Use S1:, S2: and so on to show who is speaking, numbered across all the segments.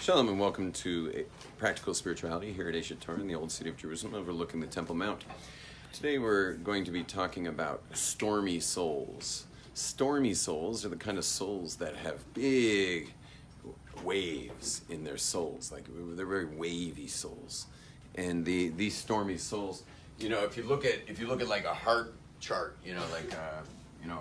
S1: Shalom and welcome to Practical Spirituality here at Eshet Torah in the Old City of Jerusalem overlooking the Temple Mount. Today we're going to be talking about stormy souls. Stormy souls are the kind of souls that have big waves in their souls. Like they're very wavy souls. And these stormy souls, you know, if you look at like a heart chart, you know, like a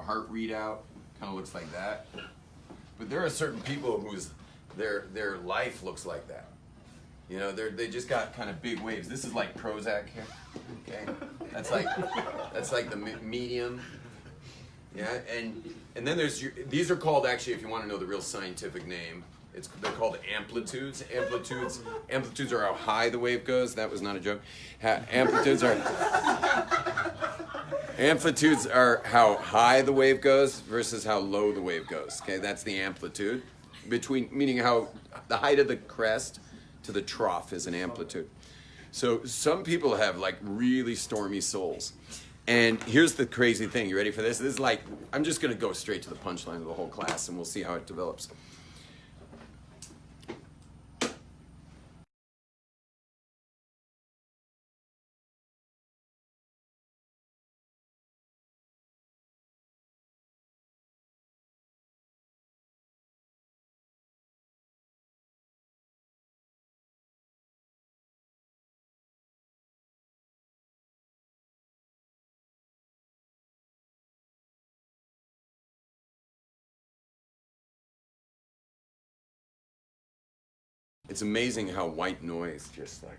S1: heart readout kind of looks like that. But there are certain people whose their life looks like that. You know, they just got kind of big waves. This is like Prozac here. Okay, that's like the medium. Yeah, and then there's these are called, actually, if you want to know the real scientific name, they're called amplitudes. Amplitudes are how high the wave goes. That was not a joke. Amplitudes are how high the wave goes versus how low the wave goes. Okay, that's the amplitude. Meaning how the height of the crest to the trough is an amplitude. So some people have like really stormy souls. And here's the crazy thing. You ready for this? This is like, I'm just going to go straight to the punchline of the whole class and we'll see how it develops. It's amazing how white noise just like,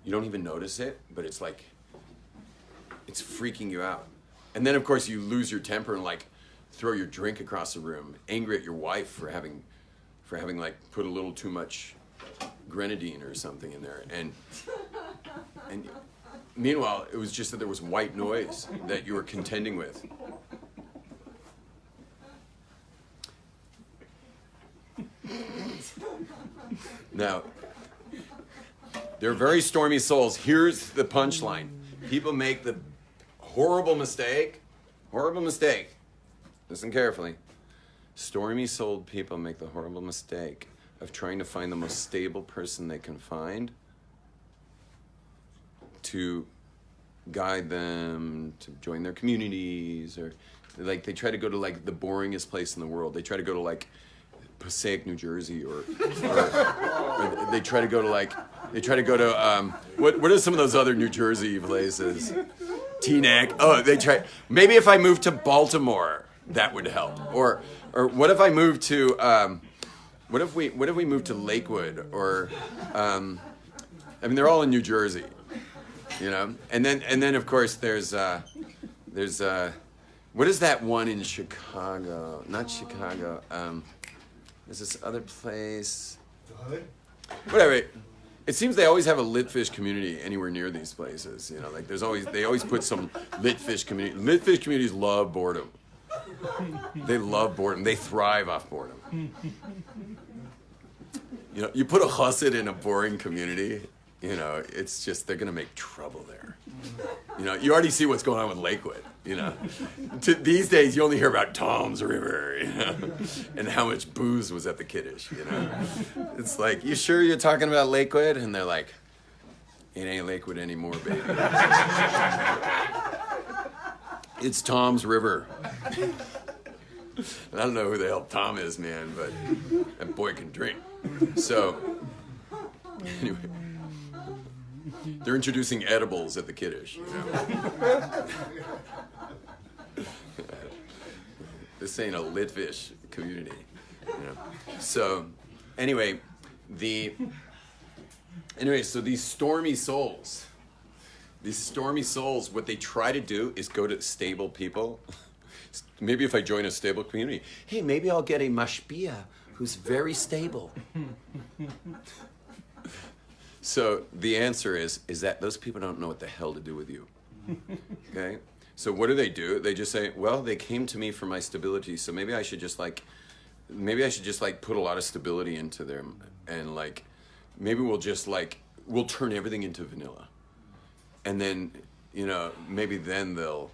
S1: you don't even notice it, but it's like, it's freaking you out. And then of course you lose your temper and like throw your drink across the room, angry at your wife for having like put a little too much grenadine or something in there. And meanwhile, it was just that there was white noise that you were contending with. Now, they're very stormy souls. Here's the punchline. People make the horrible mistake. Listen carefully. Stormy souled people make the horrible mistake of trying to find the most stable person they can find to guide them to join their communities, or like they try to go to like the boringest place in the world. They try to go to like Passaic, New Jersey, or they try to go to what are some of those other New Jersey places? Teaneck. Oh, they try. Maybe if I moved to Baltimore, that would help. Or what if I moved to what if we moved to Lakewood? Or I mean, they're all in New Jersey, you know. And then of course there's what is that one in Chicago? Not Chicago. There's this other place. Whatever. It seems they always have a lit fish community anywhere near these places. You know, like they always put some lit fish community. Lit fish communities love boredom. They love boredom. They thrive off boredom. You know, you put a chassid in a boring community, you know, it's just, they're gonna make trouble there. You know, you already see what's going on with Lakewood, you know. These days, you only hear about Tom's River, you know, and how much booze was at the Kiddush, you know. It's like, you sure you're talking about Lakewood? And they're like, it ain't Lakewood anymore, baby. It's Tom's River. And I don't know who the hell Tom is, man, but that boy can drink. So, anyway. They're introducing edibles at the Kiddush, you know. This ain't a litvish community, you know. So, so these stormy souls, what they try to do is go to stable people. Maybe if I join a stable community, hey, maybe I'll get a mashpia who's very stable. So the answer is that those people don't know what the hell to do with you. Okay? So what do? They just say, well, they came to me for my stability, so maybe I should just put a lot of stability into them, and like maybe we'll turn everything into vanilla. And then, you know, maybe then they'll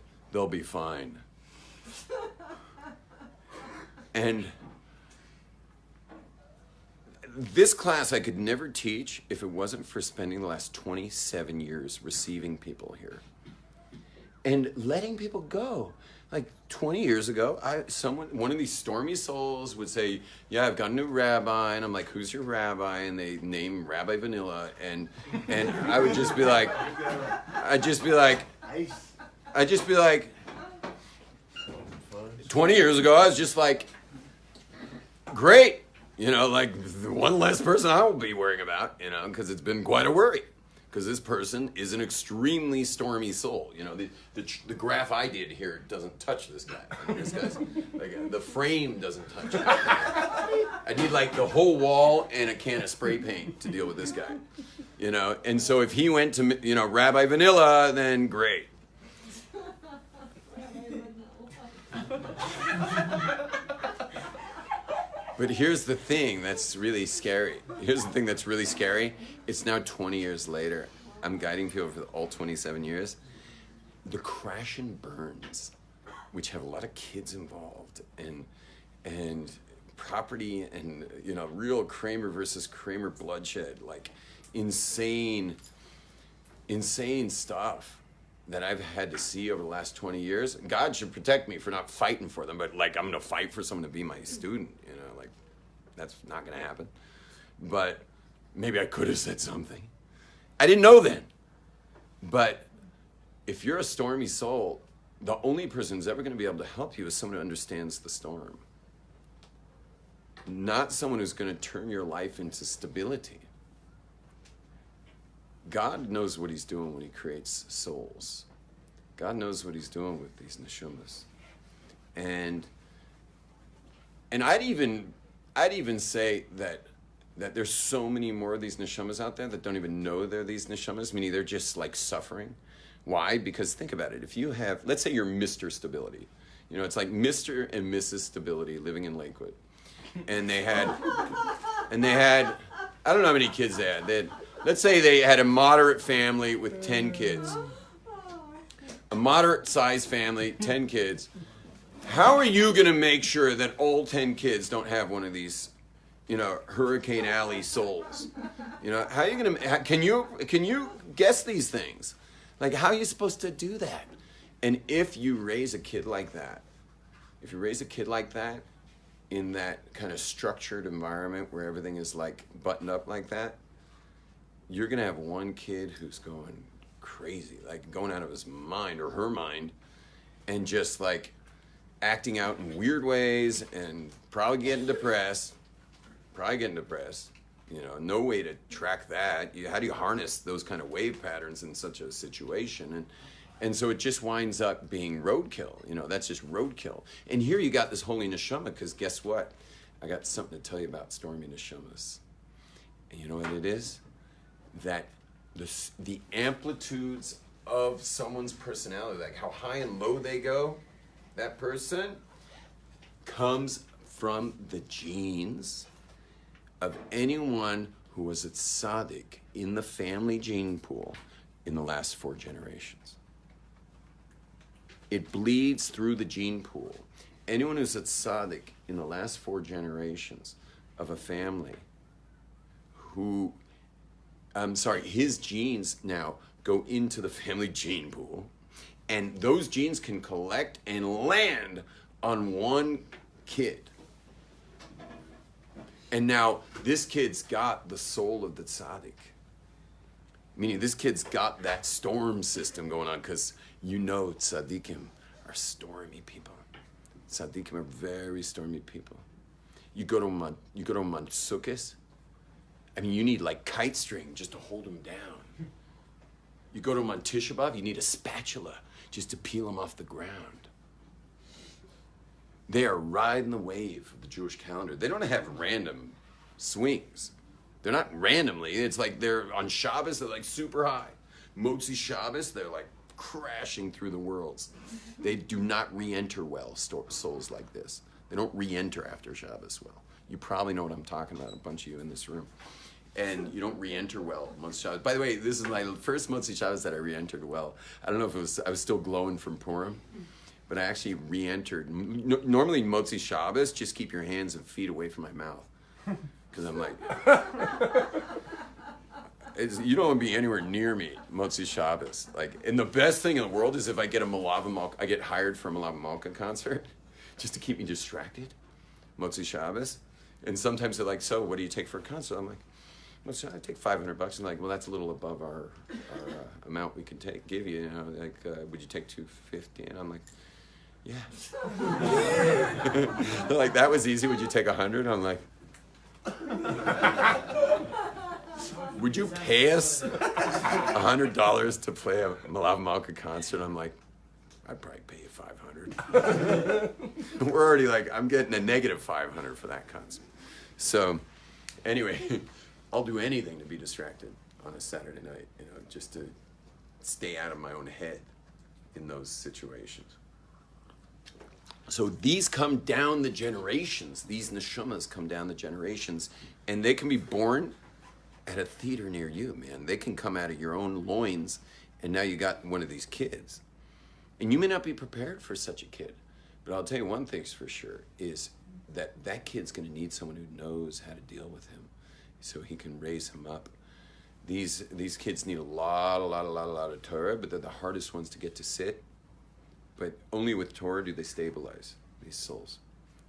S1: be fine. And this class I could never teach if it wasn't for spending the last 27 years receiving people here and letting people go. Like 20 years ago, one of these Stormy Souls would say, "Yeah, I've got a new rabbi," and I'm like, "Who's your rabbi?" And they name Rabbi Vanilla, and I would just be like, I'd just be like, 20 years ago, I was just like, great, like one less person I will be worrying about, because it's been quite a worry. Because this person is an extremely stormy soul. The graph I did here doesn't touch this guy. This guy's like the frame doesn't touch him. I need like the whole wall and a can of spray paint to deal with this guy. And so if he went to Rabbi Vanilla, then great. But here's the thing that's really scary. It's now 20 years later. I'm guiding people for all 27 years. The crash and burns, which have a lot of kids involved, and property, and real Kramer versus Kramer bloodshed, like insane stuff that I've had to see over the last 20 years. God should protect me for not fighting for them, but like I'm gonna fight for someone to be my student, like that's not gonna happen. But maybe I could have said something. I didn't know then. But if you're a stormy soul, the only person who's ever gonna be able to help you is someone who understands the storm. Not someone who's gonna turn your life into stability. God knows what he's doing when he creates souls. God knows what he's doing with these neshumas. And I'd even say that there's so many more of these neshumas out there that don't even know they're these neshumas, meaning they're just like suffering. Why? Because think about it. If you have, let's say you're Mr. Stability. It's like Mr. and Mrs. Stability living in Lakewood. And they had, I don't know how many kids they had. Let's say they had a moderate family with 10 kids. A moderate-sized family, 10 kids. How are you going to make sure that all 10 kids don't have one of these, Hurricane Alley souls? How are you going to, can you guess these things? Like, how are you supposed to do that? And if you raise a kid like that, in that kind of structured environment where everything is like buttoned up like that, you're going to have one kid who's going crazy, like going out of his mind or her mind, and just like acting out in weird ways and probably getting depressed. No way to track that. How do you harness those kind of wave patterns in such a situation? And so it just winds up being roadkill. That's just roadkill. And here you got this holy neshama, because guess what? I got something to tell you about stormy neshamas. And you know what it is? That the amplitudes of someone's personality, like how high and low they go, that person comes from the genes of anyone who was a tzaddik in the family gene pool in the last 4 generations. It bleeds through the gene pool. Anyone who's a tzaddik in the last 4 generations of a family his genes now go into the family gene pool, and those genes can collect and land on one kid. And now this kid's got the soul of the tzaddik. Meaning this kid's got that storm system going on, because tzaddikim are stormy people. Tzaddikim are very stormy people. You go to Mansukkis, you need like kite string just to hold them down. You go to them on Tisha B'Av, you need a spatula just to peel them off the ground. They are riding the wave of the Jewish calendar. They don't have random swings. They're not randomly. It's like they're on Shabbos, they're like super high. Motzi Shabbos, they're like crashing through the worlds. They do not re-enter well, souls like this. They don't re-enter after Shabbos well. You probably know what I'm talking about, a bunch of you in this room. And you don't re-enter well Motzi Shabbos. By the way, this is my first Motzi Shabbos that I re-entered well. I don't know if I was still glowing from Purim, but I actually re-entered. Normally Motzi Shabbos, just keep your hands and feet away from my mouth. because I'm like, you don't want to be anywhere near me, Motzi Shabbos. Like, and the best thing in the world is if I get I get hired for a Malava Malka concert, just to keep me distracted, Motzi Shabbos. And sometimes they're like, so what do you take for a concert? I'm like, well, I take $500. And like, well, that's a little above our amount we can give you. You know, like, would you take $250? And I'm like, yeah. They're like, that was easy. Would you take $100? I'm like, would you pay us $100 to play a Malava Malka concert? I'm like, I'd probably pay you $500. We're already like, I'm getting a negative $500 for that concert. So, anyway, I'll do anything to be distracted on a Saturday night, you know, just to stay out of my own head in those situations. So these come down the generations. These neshamas come down the generations, and they can be born at a theater near you, man. They can come out of your own loins, and now you got one of these kids. And you may not be prepared for such a kid, but I'll tell you one thing's for sure, is that kid's going to need someone who knows how to deal with him so he can raise him up. These kids need a lot of Torah, but they're the hardest ones to get to sit. But only with Torah do they stabilize, these souls.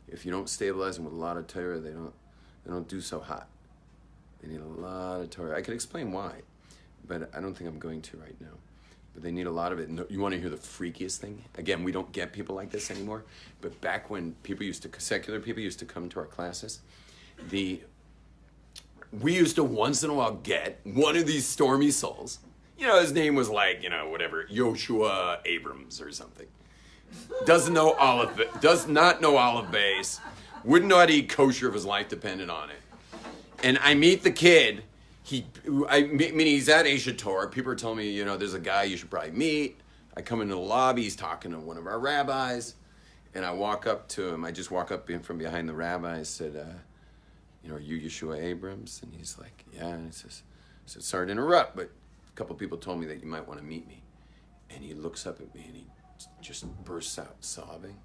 S1: If you don't stabilize them with a lot of Torah, they don't do so hot. They need a lot of Torah. I can explain why, but I don't think I'm going to right now. But they need a lot of it. And you want to hear the freakiest thing? Again, we don't get people like this anymore. But back when secular people used to come to our classes, we used to once in a while get one of these Stormy Souls. You know, his name was like, you know, whatever, Yoshua Abrams or something. Does not know olive base. Wouldn't know how to eat kosher if his life depended on it. And I meet the kid. He's at Asia Torah. People are telling me, you know, there's a guy you should probably meet. I come into the lobby. He's talking to one of our rabbis. And I walk up to him. I just walk up from behind the rabbi. I said, you know, are you Yeshua Abrams? And he's like, yeah. And he says, I said, sorry to interrupt, but a couple people told me that you might want to meet me. And he looks up at me and he just bursts out sobbing,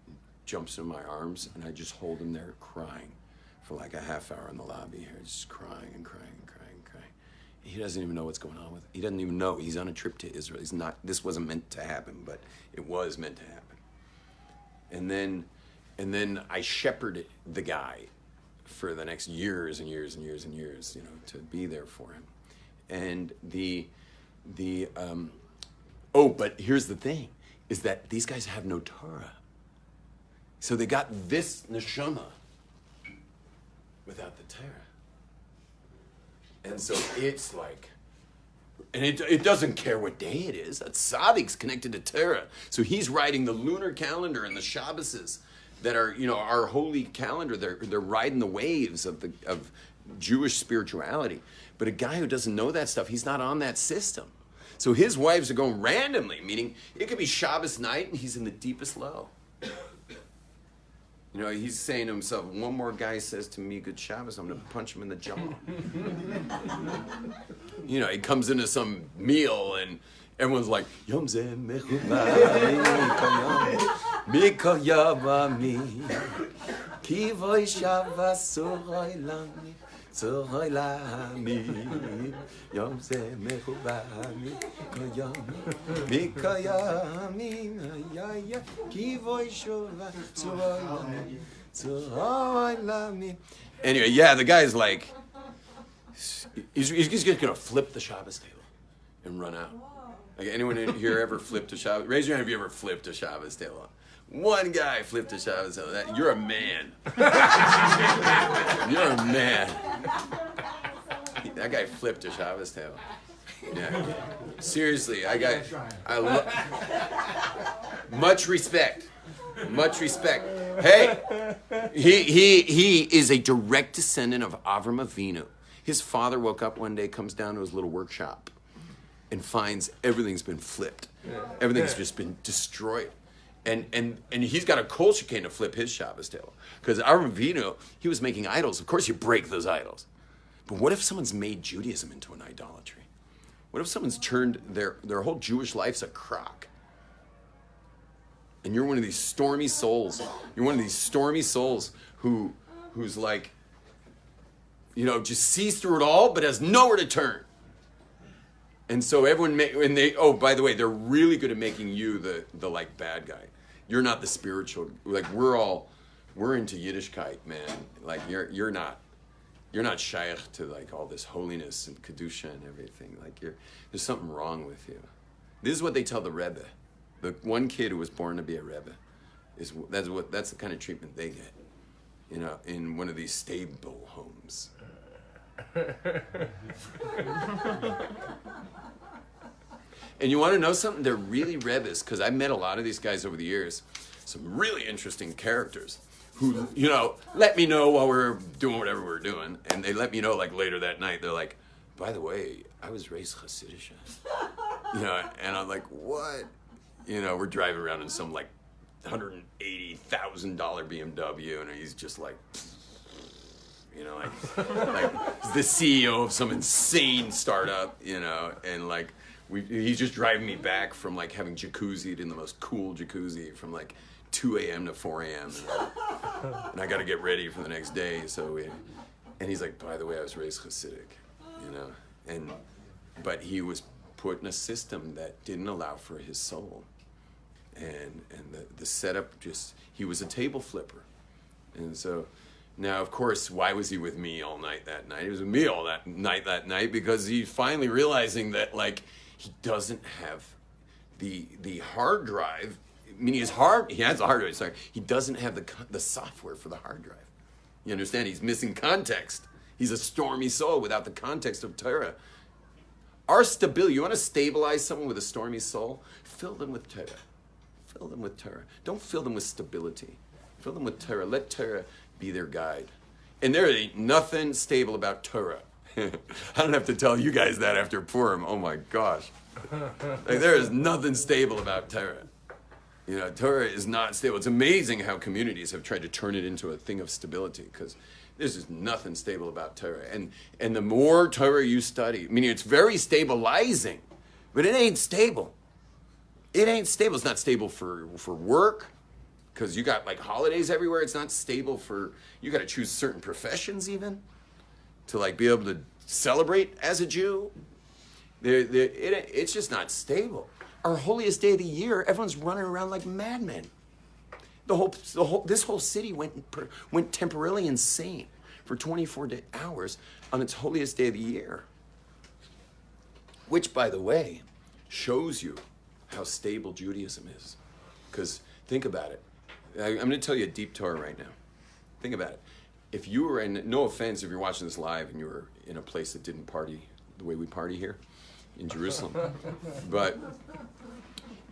S1: and jumps in my arms, and I just hold him there crying for like a half hour in the lobby here, just crying and crying and crying and crying. He doesn't even know what's going on with it. He doesn't even know. He's on a trip to Israel. This wasn't meant to happen, but it was meant to happen. And then I shepherded the guy for the next years and years and years and years, you know, to be there for him. And but here's the thing, is that these guys have no Torah. So they got this neshama without the Torah. And so it's like, and it doesn't care what day it is. That Tzaddik's connected to Torah. So he's writing the lunar calendar and the Shabbases that are, you know, our holy calendar. They're riding the waves of Jewish spirituality. But a guy who doesn't know that stuff, he's not on that system. So his wives are going randomly, meaning it could be Shabbos night and he's in the deepest low. You know, he's saying to himself, one more guy says to me, good Shabbos, I'm going to punch him in the jaw. You know, he comes into some meal and everyone's like, Yom zeh mechubah mikol yavami kivoy Shabbos suroi lami suroi lami Yom zeh mechubah mikol yavami kivoy Shabbos suroi lami suroi lami. Anyway, yeah, the guy's like, he's just going to flip the Shabbos table and run out. Like, anyone in here ever flipped a Shabbos? Raise your hand if you ever flipped a Shabbos table. One guy flipped a Shabbos table. You're a man. You're a man. That guy flipped a Shabbos table. Yeah. Seriously, much respect. Much respect. Hey, he is a direct descendant of Avram Avinu. His father woke up one day, comes down to his little workshop, and finds everything's been flipped. Everything's just been destroyed. And he's got a kol shekain to flip his Shabbos table. Because Avram Avinu, he was making idols. Of course you break those idols. But what if someone's made Judaism into an idolatry? What if someone's turned their whole Jewish life's a crock? And you're one of these stormy souls. You're one of these stormy souls who's like, just sees through it all, but has nowhere to turn. And so everyone, by the way, they're really good at making you the like bad guy. You're not the spiritual, like we're into Yiddishkeit, man. Like you're not shaykh to like all this holiness and kedusha and everything. Like there's something wrong with you. This is what they tell the Rebbe. The one kid who was born to be a Rebbe that's the kind of treatment they get, in one of these stable homes. And you want to know something? They're really Rebbes, because I met a lot of these guys over the years, some really interesting characters who, let me know while we're doing whatever we're doing. And they let me know, like, later that night. They're like, by the way, I was raised Hasidish. And I'm like, what? We're driving around in some, like, $180,000 BMW, and he's just like, like the CEO of some insane startup, and like, he's just driving me back from like having jacuzzied in the most cool jacuzzi from like 2 a.m. to 4 a.m. And I got to get ready for the next day. And he's like, by the way, I was raised Hasidic, but he was put in a system that didn't allow for his soul. And the setup he was a table flipper. And so now, of course, why was he with me all night that night? He was with me all that night because he's finally realizing that, like, he doesn't have the hard drive. I mean, he has a hard drive, sorry. He doesn't have the software for the hard drive. You understand? He's missing context. He's a stormy soul without the context of Torah. Our stability, you want to stabilize someone with a stormy soul? Fill them with Torah. Fill them with Torah. Don't fill them with stability. Fill them with Torah. Let Torah be their guide. And there ain't nothing stable about Torah. I don't have to tell you guys that after Purim. Oh my gosh. Like, there is nothing stable about Torah. Torah is not stable. It's amazing how communities have tried to turn it into a thing of stability, because there's just nothing stable about Torah. And the more Torah you study, meaning it's very stabilizing, but it ain't stable. It ain't stable. It's not stable for work, because you got like holidays everywhere. It's not stable you got to choose certain professions even to like be able to celebrate as a Jew. It's just not stable. Our holiest day of the year, everyone's running around like madmen. This whole city went temporarily insane for 24 hours on its holiest day of the year. Which, by the way, shows you how stable Judaism is. Because think about it. I'm going to tell you a deep Torah right now. Think about it. If you were no offense if you're watching this live and you were in a place that didn't party the way we party here in Jerusalem, but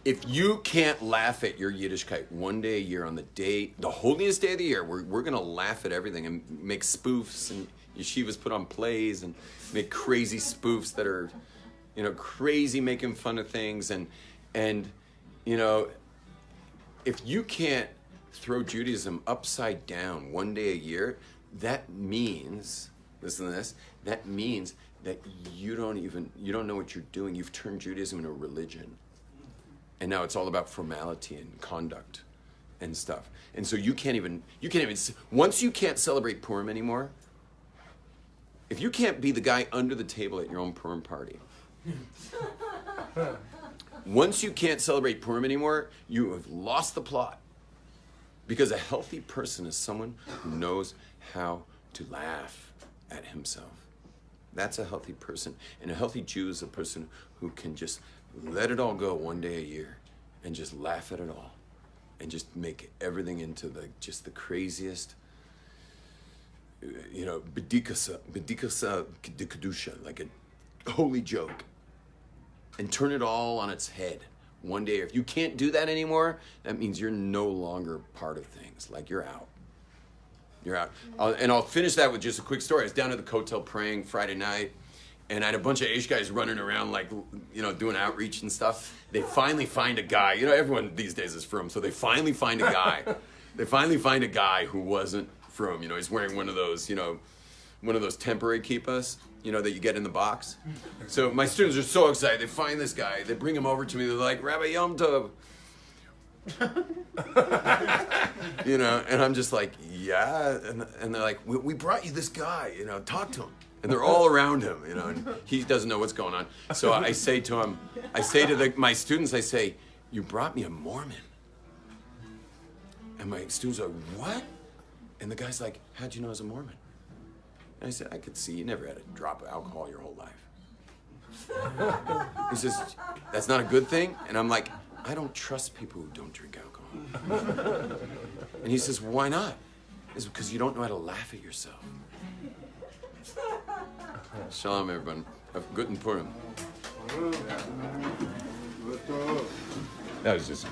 S1: if you can't laugh at your Yiddishkeit one day a year on the holiest day of the year, we're going to laugh at everything and make spoofs, and yeshivas put on plays and make crazy spoofs that are, crazy, making fun of things. And if you can't throw Judaism upside down one day a year, that means, listen to this, that means that you don't know what you're doing. You've turned Judaism into a religion. And now it's all about formality and conduct and stuff. And so you can't even, once you can't celebrate Purim anymore, if you can't be the guy under the table at your own Purim party, once you can't celebrate Purim anymore, you have lost the plot. Because a healthy person is someone who knows how to laugh at himself. That's a healthy person. And a healthy Jew is a person who can just let it all go one day a year and just laugh at it all and just make everything into the craziest, bedikasa de kedusha, like a holy joke, and turn it all on its head one day. If you can't do that anymore, that means you're no longer part of things. Like, you're out. You're out. And I'll finish that with just a quick story. I was down at the Kotel praying Friday night, and I had a bunch of Aish guys running around, like, doing outreach and stuff. They finally find a guy. Everyone these days is frum, so they finally find a guy. They finally find a guy who wasn't frum. He's wearing one of those temporary kippas, that you get in the box. So my students are so excited. They find this guy. They bring him over to me. They're like, Rabbi Yom Tov, You know, and I'm just like, yeah. And they're like, we brought you this guy, you know, talk to him. And they're all around him, you know, and he doesn't know what's going on. So I say to him, my students, I say, you brought me a Mormon. And my students are, what? And the guy's like, how'd you know I was a Mormon? And I said, I could see you never had a drop of alcohol your whole life. He says, that's not a good thing? And I'm like, I don't trust people who don't drink alcohol. And he says, why not? It's because you don't know how to laugh at yourself. Shalom, everyone. Guten Purim. That was just